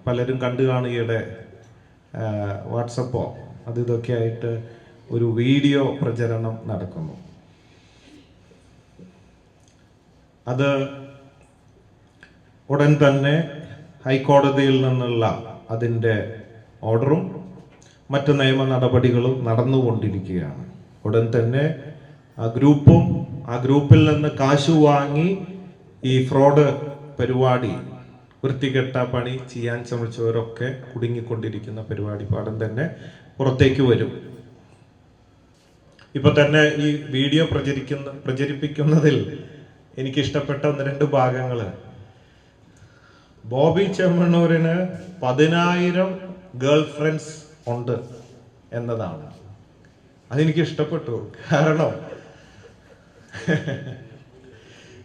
പലരും കണ്ടു കാണുകയുടെ വാട്സപ്പോ ഇതൊക്കെ ആയിട്ട് ഒരു വീഡിയോ പ്രചരണം നടക്കുന്നു. അത് ഉടൻ തന്നെ ഹൈക്കോടതിയിൽ നിന്നുള്ള അതിൻ്റെ ഓർഡറും മറ്റ് നിയമ നടപടികളും നടന്നുകൊണ്ടിരിക്കുകയാണ്. ഉടൻ തന്നെ ആ ഗ്രൂപ്പിൽ നിന്ന് കാശ് വാങ്ങി ഈ ഫ്രോഡ് പരിപാടി, വൃത്തികെട്ട പണി ചെയ്യാൻ ശ്രമിച്ചവരൊക്കെ കുടുങ്ങിക്കൊണ്ടിരിക്കുന്ന പരിപാടി പാടം തന്നെ പുറത്തേക്ക് വരും. ഇപ്പൊ തന്നെ ഈ വീഡിയോ പ്രചരിപ്പിക്കുന്നതിൽ എനിക്കിഷ്ടപ്പെട്ട 1-2 ഭാഗങ്ങള്, ബോബി ചെമ്മണ്ണൂരിന് 10,000 ഗേൾ ഫ്രണ്ട്സ് ഉണ്ട് എന്നതാണ്. അതെനിക്ക് ഇഷ്ടപ്പെട്ടു. കാരണം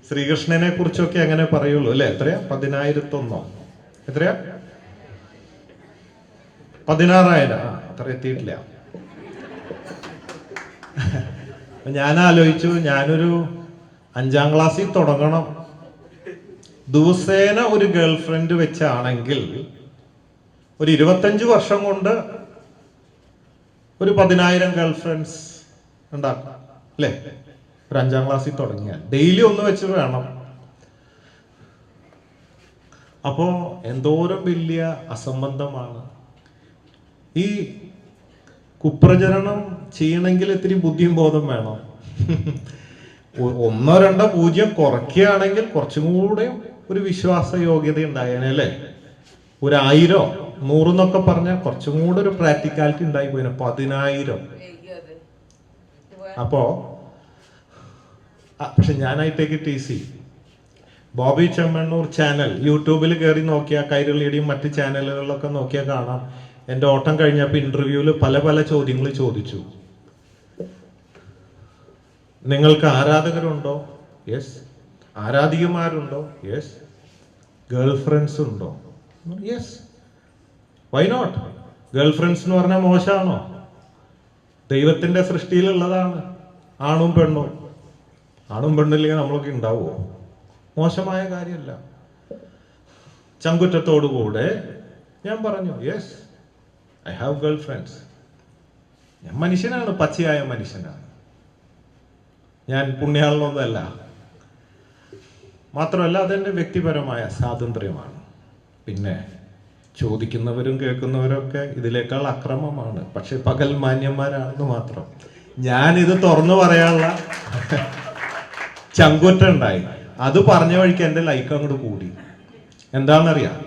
ശ്രീകൃഷ്ണനെ കുറിച്ചൊക്കെ അങ്ങനെ പറയുള്ളൂ അല്ലെ? എത്രയാ? 10,001 എത്രയാ? 16,000. അത്ര എത്തിയിട്ടില്ല. ഞാൻ ആലോചിച്ചു, ഞാനൊരു 5ാം ക്ലാസ്സിൽ തുടങ്ങണം, ദിവസേന ഒരു ഗേൾ ഫ്രണ്ട് വെച്ചാണെങ്കിൽ ഒരു 25 വർഷം കൊണ്ട് ഒരു 10,000 ഗേൾ ഫ്രണ്ട്സ് ഉണ്ടാക്കാം അല്ലേ? ഒരു 5ാം ക്ലാസ്സിൽ തുടങ്ങിയാൽ ഡെയിലി ഒന്ന് വെച്ച് വേണം. അപ്പോ എന്തോരം വലിയ അസംബന്ധമാണ്. ഈ കുപ്രചരണം ചെയ്യണമെങ്കിൽ ഇത്തിരി ബുദ്ധിയും ബോധം വേണം. 1, 2, 0 കുറയ്ക്കുകയാണെങ്കിൽ കുറച്ചും കൂടെ ഒരു വിശ്വാസ യോഗ്യത ഉണ്ടായേനെ അല്ലേ? ഒരു 1000, 100 എന്നൊക്കെ പറഞ്ഞാൽ കുറച്ചും കൂടെ ഒരു പ്രാക്ടിക്കാലിറ്റി ഉണ്ടായി പോയിന്. 10,000. അപ്പോ പക്ഷെ ഞാനായിട്ടേക്ക് TC ബോബി ചെമ്മണ്ണൂർ ചാനൽ യൂട്യൂബിൽ കയറി നോക്കിയാൽ, കൈരളിയുടെയും മറ്റ് ചാനലുകളിലൊക്കെ നോക്കിയാൽ കാണാം. എൻ്റെ ഓട്ടം കഴിഞ്ഞപ്പോൾ ഇന്റർവ്യൂവിൽ പല ചോദ്യങ്ങൾ ചോദിച്ചു. നിങ്ങൾക്ക് ആരാധകരുണ്ടോ? യെസ്. ആരാധികമാരുണ്ടോ? യെസ്. ഗേൾ ഫ്രണ്ട്സ് ഉണ്ടോ? Yes. Why not? Girl friends എന്ന് പറഞ്ഞാൽ മോശമാണോ? ദൈവത്തിന്റെ സൃഷ്ടിയിലുള്ളതാണ് ആണും പെണ്ണും. ആണും പെണ്ണില്ലെങ്കിൽ നമ്മളൊക്കെ ഉണ്ടാവുമോ? മോശമായ കാര്യമല്ല. ചങ്കുറ്റത്തോടുകൂടെ ഞാൻ പറഞ്ഞു, yes, I have girl friends. ഞാൻ മനുഷ്യനാണ്, പച്ചയായ മനുഷ്യനാണ്. ഞാൻ പുണ്യാളനൊന്നുമല്ല. മാത്രമല്ല അതെൻ്റെ വ്യക്തിപരമായ സ്വാതന്ത്ര്യമാണ്. പിന്നെ ചോദിക്കുന്നവരും കേൾക്കുന്നവരൊക്കെ ഇതിനേക്കാൾ അക്രമമാണ്. പക്ഷെ പകൽ മാന്യന്മാരാണെന്ന് മാത്രം. ഞാനിത് തുറന്നു പറയാനുള്ള ചങ്കുറ്റം ഉണ്ടായി. അത് പറഞ്ഞ വഴിക്ക് എൻ്റെ ലൈക്ക് അങ്ങോട്ട് കൂടി. എന്താണെന്നറിയാം,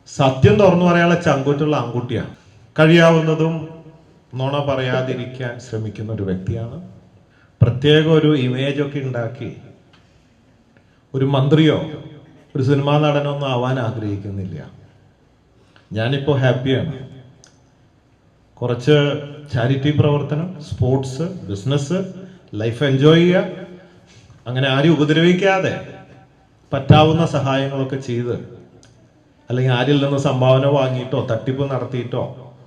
സത്യം തുറന്നു പറയാനുള്ള ചങ്കുറ്റുള്ള ആൺകുട്ടിയാണ്. കഴിയാവുന്നതും നുണ പറയാതിരിക്കാൻ ശ്രമിക്കുന്ന ഒരു വ്യക്തിയാണ്. പ്രത്യേക ഒരു ഇമേജ് ഒക്കെ ഉണ്ടാക്കി ഒരു മന്ത്രിയോ ഒരു സിനിമാ നടനൊന്നും ആവാൻ ആഗ്രഹിക്കുന്നില്ല. ഞാനിപ്പോ ഹാപ്പിയാണ്. കുറച്ച് ചാരിറ്റി പ്രവർത്തനം, സ്പോർട്സ്, ബിസിനസ്, ലൈഫ് എൻജോയ് ചെയ്യുക, അങ്ങനെ ആരും ഉപദ്രവിക്കാതെ പറ്റാവുന്ന സഹായങ്ങളൊക്കെ ചെയ്ത്, അല്ലെങ്കിൽ ആരിൽ നിന്ന് സംഭാവന വാങ്ങിയിട്ടോ തട്ടിപ്പ് നടത്തിയിട്ടോ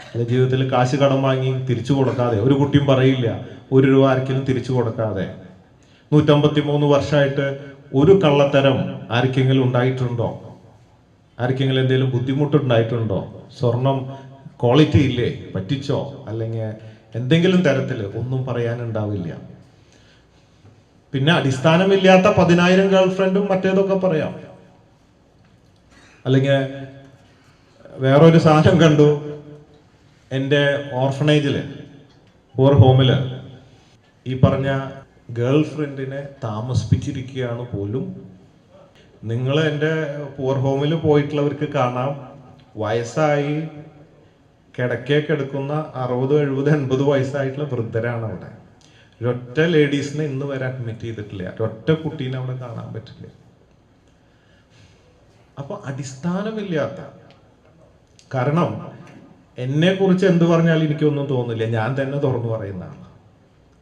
അല്ലെങ്കിൽ ജീവിതത്തിൽ കാശ് കടം വാങ്ങി തിരിച്ചു കൊടുക്കാതെ, ഒരു കുട്ടിയും പറയില്ല 1 രൂപ ആർക്കെങ്കിലും തിരിച്ചു കൊടുക്കാതെ, 153 വർഷമായിട്ട് ഒരു കള്ളത്തരം ആർക്കെങ്കിലും ഉണ്ടായിട്ടുണ്ടോ? ആർക്കെങ്കിലും എന്തെങ്കിലും ബുദ്ധിമുട്ടുണ്ടായിട്ടുണ്ടോ? സ്വർണം ക്വാളിറ്റി ഇല്ലേ, പറ്റിച്ചോ, അല്ലെങ്കിൽ എന്തെങ്കിലും തരത്തിൽ ഒന്നും പറയാനുണ്ടാവില്ല. പിന്നെ അടിസ്ഥാനമില്ലാത്ത 10,000 ഗേൾ ഫ്രണ്ടും മറ്റേതൊക്കെ പറയാം. അല്ലെങ്കിൽ വേറൊരു സാധനം കണ്ടു, എൻ്റെ ഓർഫണേജില്, പൂർ ഹോമില് ഈ പറഞ്ഞ ഗേൾ ഫ്രണ്ടിനെ താമസിപ്പിച്ചിരിക്കുകയാണ് പോലും. നിങ്ങൾ എൻ്റെ പൂർ ഹോമിൽ പോയിട്ടുള്ളവർക്ക് കാണാം, വയസ്സായി കിടക്കുന്ന 60, 70, 80 വയസ്സായിട്ടുള്ള വൃദ്ധരാണ് അവിടെ. ഒരൊറ്റ ലേഡീസിനെ ഇന്ന് വരെ അഡ്മിറ്റ് ചെയ്തിട്ടില്ല. ഒരൊറ്റ കുട്ടീനെ അവിടെ കാണാൻ പറ്റില്ല. അപ്പൊ അടിസ്ഥാനമില്ലാത്ത, കാരണം എന്നെ കുറിച്ച് എന്ത് പറഞ്ഞാലും എനിക്കൊന്നും തോന്നില്ല, ഞാൻ തന്നെ തുറന്നു പറയുന്നതാണ്.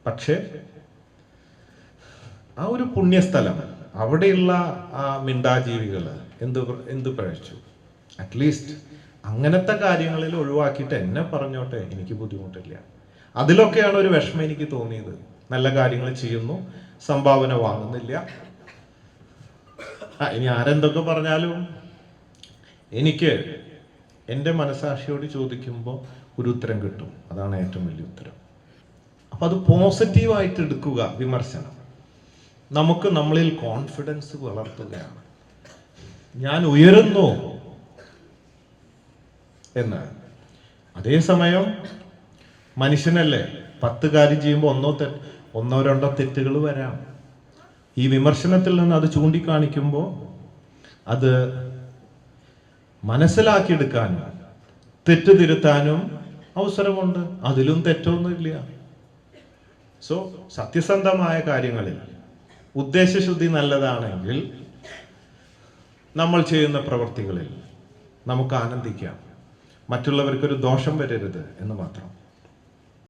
പക്ഷെ ആ ഒരു പുണ്യസ്ഥലം, അവിടെയുള്ള ആ മിണ്ടാജീവികള് എന്ത് പഴിച്ചു? അറ്റ്ലീസ്റ്റ് അങ്ങനത്തെ കാര്യങ്ങളിൽ ഒഴിവാക്കിയിട്ട് എന്നെ പറഞ്ഞോട്ടെ, എനിക്ക് ബുദ്ധിമുട്ടില്ല. അതിലൊക്കെയാണ് ഒരു വിഷമം എനിക്ക് തോന്നിയത്. നല്ല കാര്യങ്ങൾ ചെയ്യുന്നു, സംഭാവന വാങ്ങുന്നില്ല. ഇനി ആരെന്തൊക്കെ പറഞ്ഞാലും എനിക്ക് എൻ്റെ മനസാക്ഷിയോട് ചോദിക്കുമ്പോൾ ഒരു ഉത്തരം കിട്ടും. അതാണ് ഏറ്റവും വലിയ ഉത്തരം. അപ്പം അത് പോസിറ്റീവായിട്ട് എടുക്കുക. വിമർശനം നമുക്ക് നമ്മളിൽ കോൺഫിഡൻസ് വളർത്തുകയാണ്. ഞാൻ ഉയരുന്നു എന്ന്. അതേസമയം മനുഷ്യനല്ലേ, 10 കാര്യം ചെയ്യുമ്പോൾ ഒന്നോ രണ്ടോ തെറ്റുകൾ വരാം. ഈ വിമർശനത്തിൽ നിന്ന് അത് ചൂണ്ടിക്കാണിക്കുമ്പോൾ അത് മനസ്സിലാക്കിയെടുക്കാനും തെറ്റ് തിരുത്താനും അവസരമുണ്ട്. അതിലും തെറ്റൊന്നുമില്ല. സോ സത്യസന്ധമായ കാര്യങ്ങളിൽ ഉദ്ദേശശുദ്ധി നല്ലതാണെങ്കിൽ നമ്മൾ ചെയ്യുന്ന പ്രവൃത്തികളിൽ നമുക്ക് ആനന്ദിക്കാം. മറ്റുള്ളവർക്കൊരു ദോഷം വരരുത് എന്ന് മാത്രം.